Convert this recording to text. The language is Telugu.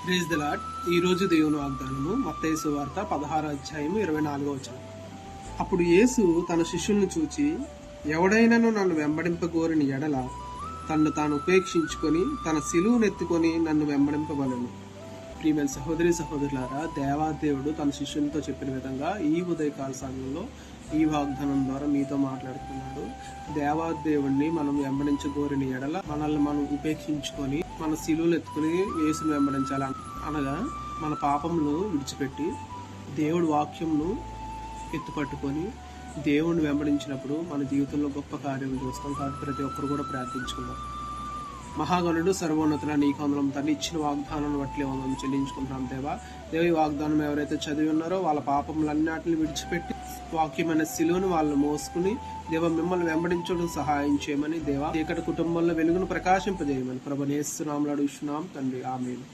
Praise the lord. ఈ రోజు దేవుని వాగ్దానము మత్తయి సువార్త 16:24. అప్పుడు యేసు తన శిష్యులను చూచి, ఎవడైనను నన్ను వెంబడింపగోరిన ఎడల తన్ను తాను ఉపేక్షించుకొని తన సిలువనెత్తుకొని నన్ను వెంబడింపవలెను. ప్రియమైన సహోదరి సహోదరులారా, దేవాదేవుడు తన శిష్యులతో చెప్పిన విధంగా ఈ ఉదయకాల సమయంలో ఈ వాగ్దానం ద్వారా మీతో మాట్లాడుతున్నాడు. దేవాదేవుడిని మనం వెంబడించగోరిన ఎడల మనల్ని మనం ఉపేక్షించుకొని మన సిలువలు ఎత్తుకుని యేసును వెంబడించాలి. అనగా మన పాపమును విడిచిపెట్టి దేవుడి వాక్యంను ఎత్తుపట్టుకొని దేవుడిని వెంబడించినప్పుడు మన జీవితంలో గొప్ప కార్యం చూస్తాం. కాబట్టి ప్రతి ఒక్కరు కూడా ప్రార్థించుకుందాం. మహాగణుడు సర్వోన్నతుల నీకు వందనం తండ్రి, ఇచ్చిన వాగ్దానాన్ని బట్టి వందనం చెల్లించుకుంటున్నాం. దేవి వాగ్దానం ఎవరైతే చదివి ఉన్నారో వాళ్ళ పాపములన్నిటిని విడిచిపెట్టి వాక్యమైన సిలువను వాళ్ళు మోసుకుని దేవ మిమ్మల్ని వెంబడించడం సహాయం చేయమని, దేవ ఇక్కడ కుటుంబంలో వెలుగును ప్రకాశింపజేయమని ప్రభుని యేసు నామములో అడుగుచున్నాం తండ్రి, ఆమేన్.